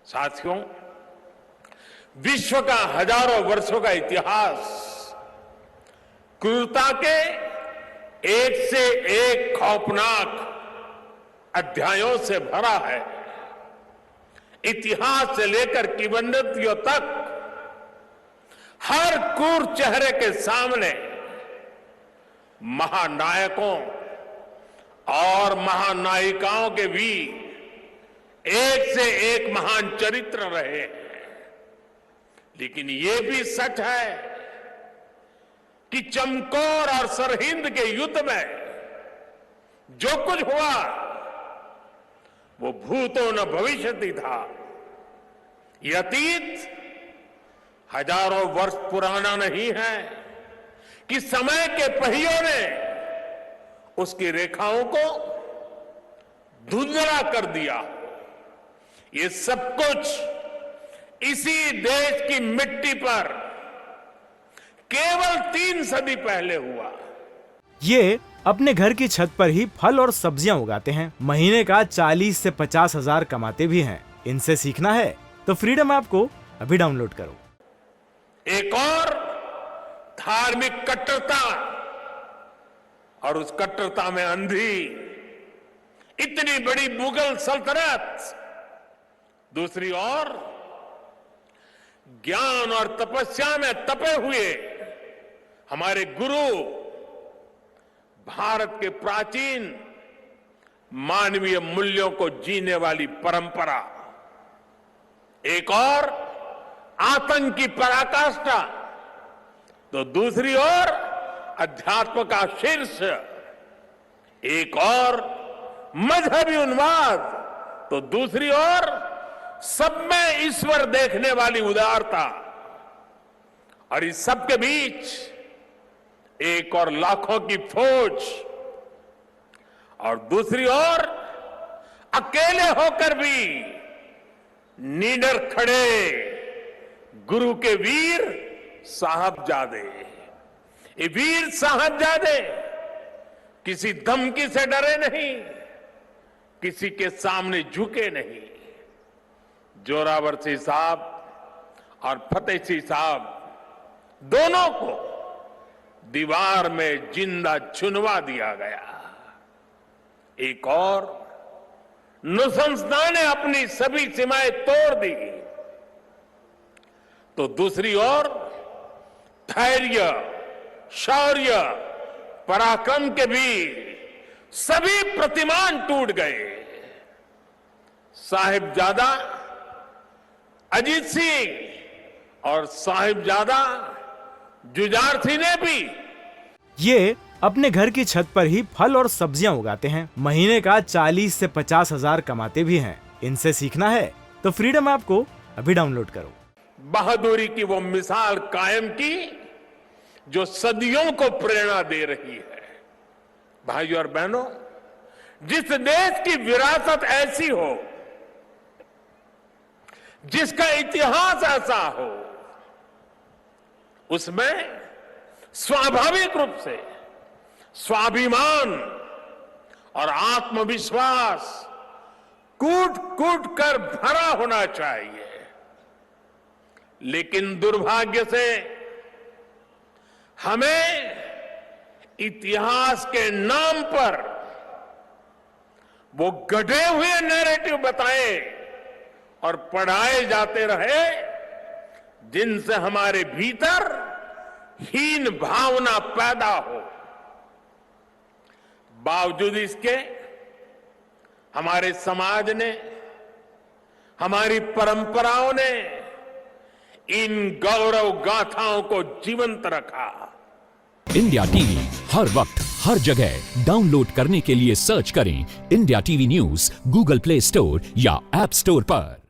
साथियों, विश्व का हजारों वर्षों का इतिहास क्रूरता के एक से एक खौफनाक अध्यायों से भरा है। इतिहास से लेकर किंवदंतियों तक हर क्रूर चेहरे के सामने महानायकों और महानायिकाओं के भी एक से एक महान चरित्र रहे हैं। लेकिन ये भी सच है कि चमकौर और सरहिंद के युद्ध में जो कुछ हुआ वो भूतो न भविष्यति था। ये अतीत हजारों वर्ष पुराना नहीं है कि समय के पहियों ने उसकी रेखाओं को धुंधला कर दिया। ये सब कुछ इसी देश की मिट्टी पर केवल 3 सदी पहले हुआ। ये अपने घर की छत पर ही फल और सब्जियां उगाते हैं। महीने का 40 से 50 हजार कमाते भी हैं। इनसे सीखना है तो फ्रीडम ऐप को अभी डाउनलोड करो। एक और धार्मिक कट्टरता और उस कट्टरता में अंधी इतनी बड़ी मुगल सल्तनत, दूसरी ओर ज्ञान और तपस्या में तपे हुए हमारे गुरु, भारत के प्राचीन मानवीय मूल्यों को जीने वाली परंपरा, एक और आतंक की पराकाष्ठा, तो दूसरी ओर अध्यात्म का शीर्ष, एक और मजहबी उन्माद, तो दूसरी ओर सब में ईश्वर देखने वाली उदारता, और इस सब के बीच एक और लाखों की फौज, और दूसरी ओर अकेले होकर भी निडर खड़े गुरु के वीर साहबजादे। ये वीर साहबजादे किसी धमकी से डरे नहीं, किसी के सामने झुके नहीं। जोरावर सिंह साहब और फतेह सिंह साहब दोनों को दीवार में जिंदा चुनवा दिया गया। एक और नृशंसता ने अपनी सभी सीमाएं तोड़ दी, तो दूसरी ओर धैर्य, शौर्य, पराक्रम के भी सभी प्रतिमान टूट गए। साहिबजादा अजीत सिंह और साहिबजादा जुझार सिंह ने भी ये अपने घर की छत पर ही फल और सब्जियां उगाते हैं। महीने का 40 से 50 हजार कमाते भी हैं। इनसे सीखना है तो फ्रीडम ऐप को अभी डाउनलोड करो। बहादुरी की वो मिसाल कायम की जो सदियों को प्रेरणा दे रही है। भाइयों और बहनों, जिस देश की विरासत ऐसी हो, जिसका इतिहास ऐसा हो, उसमें स्वाभाविक रूप से स्वाभिमान और आत्मविश्वास कूट कूट कर भरा होना चाहिए। लेकिन दुर्भाग्य से हमें इतिहास के नाम पर वो गढ़े हुए नैरेटिव बताए और पढ़ाए जाते रहे, जिनसे हमारे भीतर हीन भावना पैदा हो। बावजूद इसके हमारे समाज ने, हमारी परंपराओं ने इन गौरव गाथाओं को जीवंत रखा। इंडिया टीवी हर वक्त हर जगह डाउनलोड करने के लिए सर्च करें India TV news Google play store या ऐप स्टोर पर।